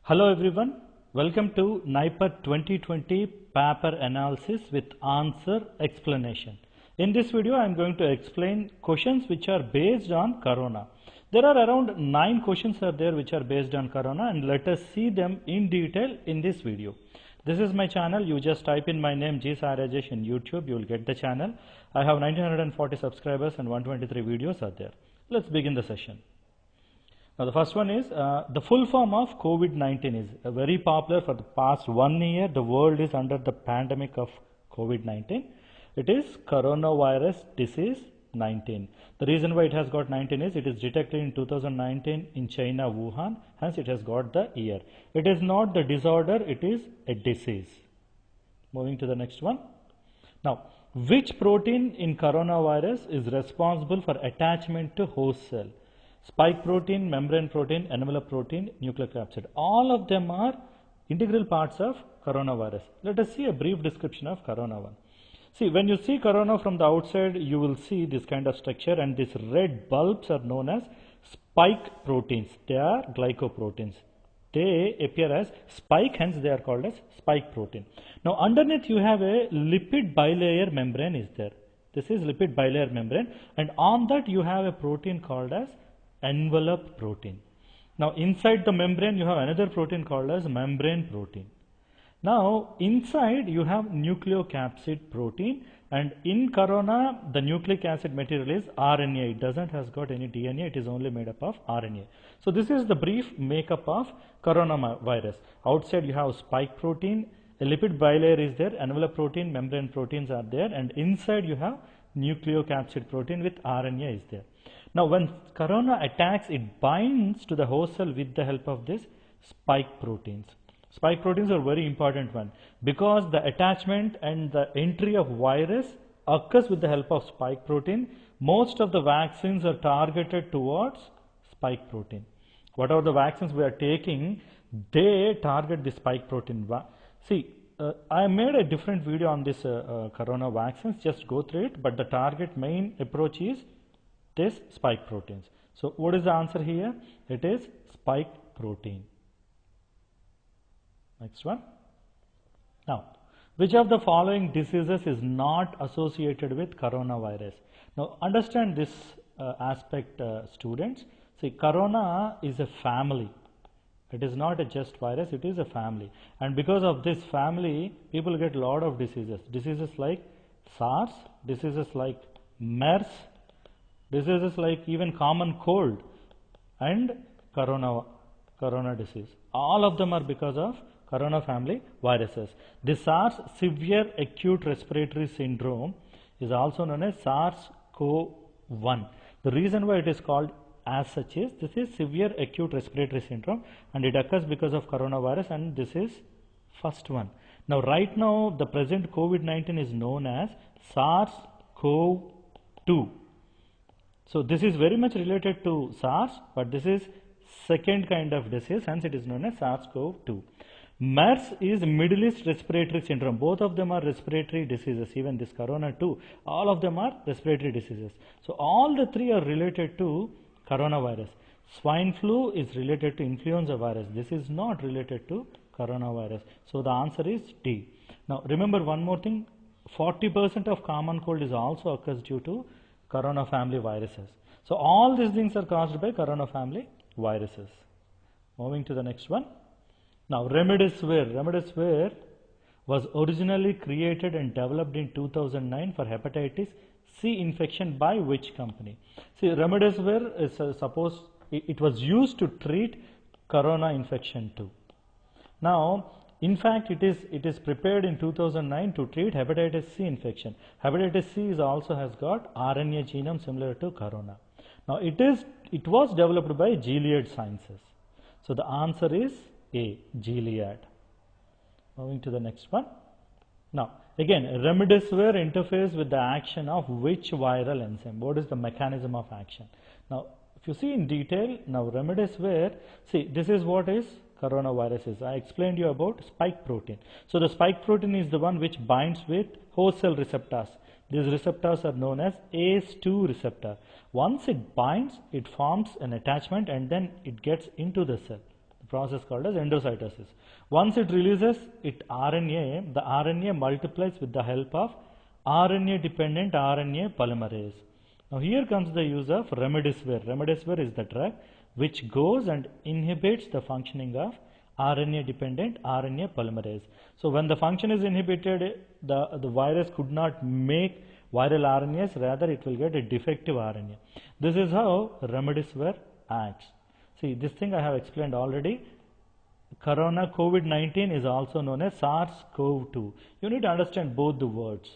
Hello everyone, welcome to NIPER 2020 paper analysis with answer explanation. In this video I am going to explain questions which are based on corona. There are around 9 questions are there which are based on corona, and let us see them in detail in this video. This is my channel. You just type in my name G. Sai Rajesh in YouTube, you will get the channel. I have 1940 subscribers and 123 videos are there. Let's begin the session. Now the first one is the full form of Covid-19 is very popular for the past 1 year. The world is under the pandemic of Covid-19. It is coronavirus disease 19. The reason why it has got 19 is it is detected in 2019 in China, Wuhan. Hence it has got the year. It is not the disorder, it is a disease. Moving to the next one. Now, which protein in coronavirus is responsible for attachment to host cell? Spike protein, membrane protein, envelope protein, nucleocapsid. All of them are integral parts of coronavirus. Let us see a brief description of corona one. See, when you see corona from the outside, you will see this kind of structure, and these red bulbs are known as spike proteins. They are glycoproteins. They appear as spike, hence they are called as spike protein. Now underneath you have a lipid bilayer membrane is there. This is lipid bilayer membrane, and on that you have a protein called as envelope protein. Now inside the membrane you have another protein called as membrane protein. Now inside you have nucleocapsid protein, and in corona the nucleic acid material is RNA. It doesn't has got any DNA, it is only made up of RNA. So this is the brief makeup of coronavirus. Outside you have spike protein, a lipid bilayer is there, envelope protein, membrane proteins are there, and inside you have nucleocapsid protein with RNA is there. Now when corona attacks, it binds to the host cell with the help of this spike proteins. Spike proteins are very important one because the attachment and the entry of virus occurs with the help of spike protein. Most of the vaccines are targeted towards spike protein. Whatever the vaccines we are taking, they target the spike protein. See, I made a different video on this corona vaccines, just go through it, but the target main approach is this spike proteins. So what is the answer here? It is spike protein. Next one. Now, which of the following diseases is not associated with coronavirus? Now understand this aspect, students. See, corona is a family. It is not a just virus, it is a family. And because of this family, people get a lot of diseases. Diseases like SARS, diseases like MERS, diseases like even common cold and corona disease. All of them are because of corona family viruses. The SARS, severe acute respiratory syndrome, is also known as SARS-CoV-1. The reason why it is called as such is this is severe acute respiratory syndrome, and it occurs because of coronavirus, and this is first one. Now right now the present COVID-19 is known as SARS-CoV-2. So this is very much related to SARS, but this is second kind of disease, hence it is known as SARS-CoV-2. MERS is Middle East respiratory syndrome. Both of them are respiratory diseases. Even this corona too, all of them are respiratory diseases. So all the three are related to coronavirus. Swine flu is related to influenza virus. This is not related to coronavirus. So the answer is D. Now remember one more thing, 40% of common cold is also occurs due to corona family viruses. So all these things are caused by corona family viruses. Moving to the next one. Now Remdesivir was originally created and developed in 2009 for hepatitis C infection by which company? See, Remdesivir is it was used to treat corona infection too. Now in fact it is prepared in 2009 to treat hepatitis C infection. Hepatitis C is also has got RNA genome similar to corona. Now it was developed by Gilead Sciences. So the answer is A, Gilead. Moving to the next one. Now again, Remdesivir interferes with the action of which viral enzyme? What is the mechanism of action? Now if you see in detail, now Remdesivir, see this is what is coronavirus is. I explained you about spike protein. So the spike protein is the one which binds with host cell receptors. These receptors are known as ACE2 receptor. Once it binds, it forms an attachment and then it gets into the cell. process called as endocytosis. Once it releases its RNA, the RNA multiplies with the help of RNA-dependent RNA polymerase. Now here comes the use of Remdesivir. Remdesivir is the drug which goes and inhibits the functioning of RNA-dependent RNA polymerase. So when the function is inhibited, the virus could not make viral RNAs, rather it will get a defective RNA. This is how Remdesivir acts. See, this thing I have explained already. Corona COVID-19 is also known as SARS-CoV-2. You need to understand both the words.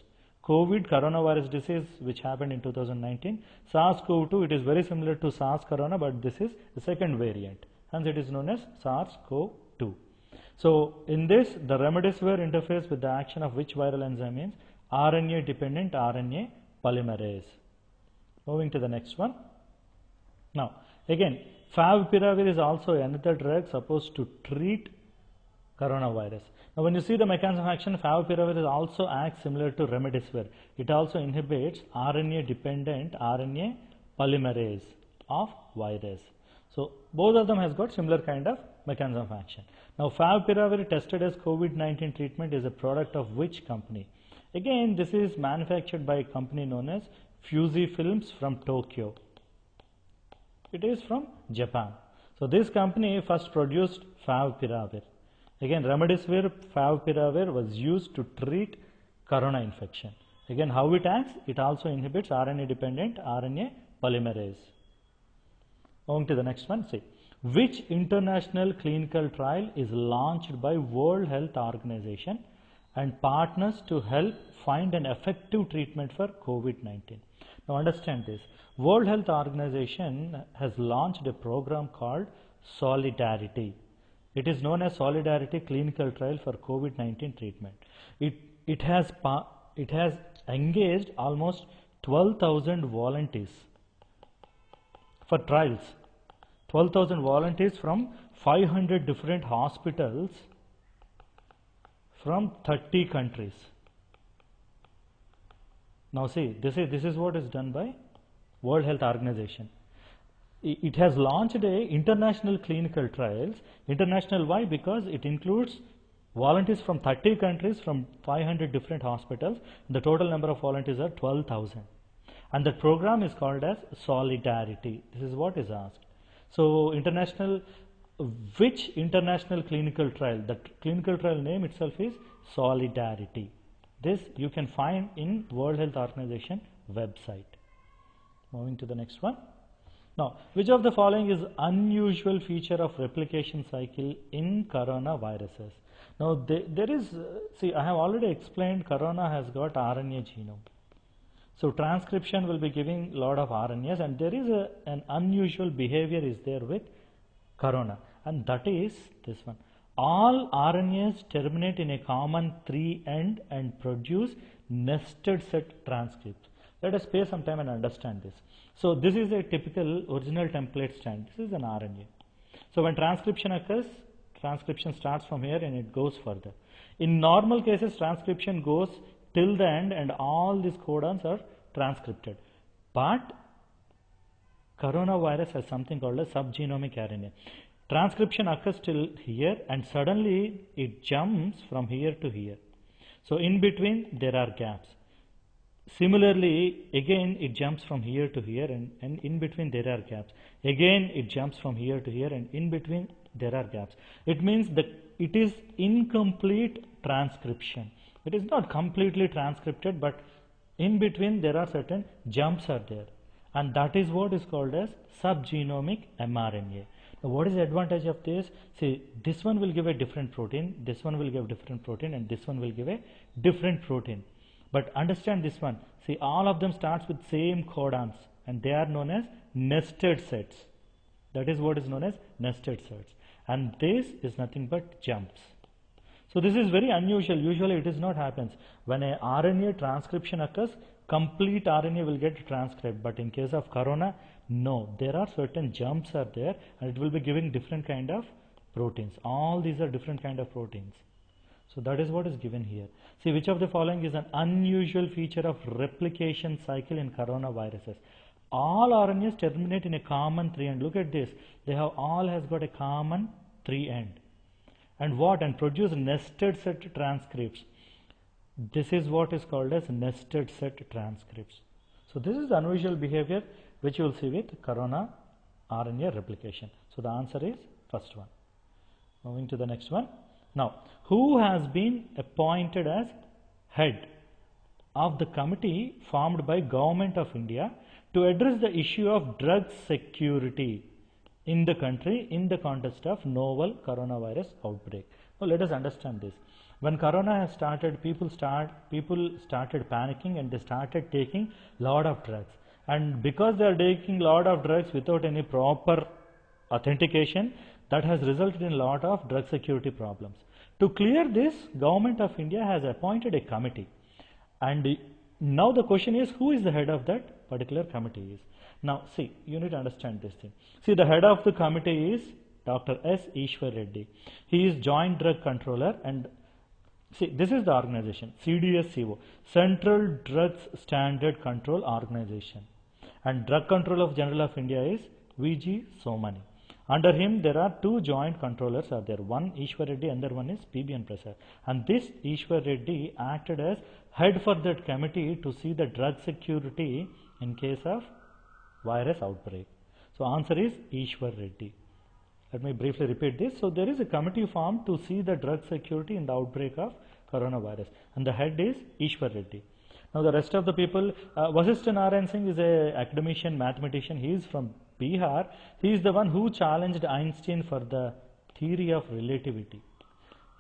COVID, coronavirus disease, which happened in 2019. SARS-CoV-2, it is very similar to SARS corona, but this is the second variant. Hence it is known as SARS-CoV-2. So in this, the Remdesivir interferes with the action of which viral enzyme means RNA-dependent RNA polymerase. Moving to the next one. Now, again, Favipiravir is also another drug supposed to treat coronavirus. Now, when you see the mechanism of action, Favipiravir also acts similar to Remdesivir. It also inhibits RNA-dependent RNA polymerase of virus. So, both of them has got similar kind of mechanism of action. Now, Favipiravir tested as COVID-19 treatment is a product of which company? Again, this is manufactured by a company known as Fujifilms from Tokyo. It is from Japan. So this company first produced Favipiravir. Again, Remdesivir, Favipiravir was used to treat corona infection. Again, how it acts? It also inhibits RNA-dependent RNA polymerase. Moving to the next one, see. Which international clinical trial is launched by World Health Organization and partners to help find an effective treatment for COVID-19? Now understand this. World Health Organization has launched a program called Solidarity. It is known as Solidarity Clinical Trial for COVID-19 treatment. It has engaged almost 12,000 volunteers for trials. 12,000 volunteers from 500 different hospitals from 30 countries. Now see, this is what is done by World Health Organization. It has launched international clinical trials. International, why? Because it includes volunteers from 30 countries from 500 different hospitals. The total number of volunteers are 12,000. And the program is called as Solidarity. This is what is asked. So international, which international clinical trial? The clinical trial name itself is Solidarity. This you can find in World Health Organization website. Moving to the next one. Now, which of the following is unusual feature of replication cycle in coronaviruses? Now, there is, see, I have already explained corona has got RNA genome. So, transcription will be giving a lot of RNAs, and there is an unusual behavior is there with corona, and that is this one. All RNAs terminate in a common 3-end and produce nested set transcripts. Let us spare some time and understand this. So this is a typical original template strand. This is an RNA. So when transcription occurs, transcription starts from here and it goes further. In normal cases, transcription goes till the end and all these codons are transcripted. But coronavirus has something called a subgenomic RNA. Transcription occurs till here and suddenly it jumps from here to here. So in between there are gaps. Similarly, again it jumps from here to here and in between there are gaps. Again it jumps from here to here and in between there are gaps. It means that it is incomplete transcription. It is not completely transcripted, but in between there are certain jumps are there. And that is what is called as subgenomic mRNA. Now, what is the advantage of this? See, this one will give a different protein, this one will give different protein, and this one will give a different protein. But understand this one. See, all of them starts with same codons and they are known as nested sets. That is what is known as nested sets. And this is nothing but jumps. So this is very unusual. Usually it is not happens. When a RNA transcription occurs, complete RNA will get transcribed. But in case of corona, no. There are certain jumps are there and it will be giving different kind of proteins. All these are different kind of proteins. So that is what is given here. See, which of the following is an unusual feature of replication cycle in coronaviruses? All RNAs terminate in a common 3-end. Look at this. They have all has got a common 3 end. And what? And produce nested set transcripts. This is what is called as nested set transcripts. So this is the unusual behavior which you will see with corona RNA replication. So the answer is first one. Moving to the next one. Now, who has been appointed as head of the committee formed by Government of India to address the issue of drug security in the country in the context of novel coronavirus outbreak? Now let us understand this. When corona has started, people started panicking and they started taking lot of drugs. And because they are taking lot of drugs without any proper authentication, that has resulted in a lot of drug security problems. To clear this, Government of India has appointed a committee. And now the question is, who is the head of that particular committee is? Now see, you need to understand this thing. See, the head of the committee is Dr. S. Ishwar Reddy. He is Joint Drug Controller, and see, this is the organization, CDSCO, Central Drugs Standard Control Organization. And Drug Control of General of India is VG Somani. Under him, there are two joint controllers are there. One Ishwar Reddy, and the other one is PBN Prasad. And this Ishwar Reddy acted as head for that committee to see the drug security in case of virus outbreak. So answer is Ishwar Reddy. Let me briefly repeat this. So there is a committee formed to see the drug security in the outbreak of coronavirus, and the head is Ishwar Reddy. Now the rest of the people, Vasishtha Narayan Singh is a academician, mathematician. He is from Bihar. He is the one who challenged Einstein for the theory of relativity.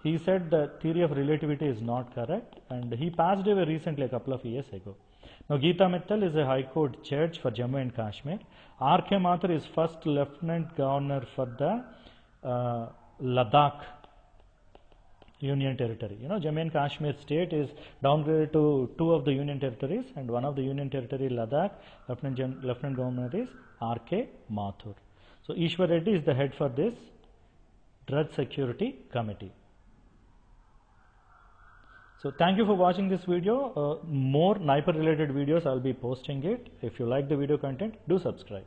He said the theory of relativity is not correct, and he passed away recently, a couple of years ago. Now Geeta Mittal is a High Court judge for Jammu and Kashmir. R.K. Mathur is first Lieutenant Governor for the Ladakh Union Territory. You know, Jammu and Kashmir state is downgraded to 2 of the Union Territories, and one of the Union Territory, Ladakh, Lieutenant Governor is R.K. Mathur. So Ishwar Reddy is the head for this Drug Security Committee. So thank you for watching this video. More NIPER related videos, I'll be posting it. If you like the video content, do subscribe.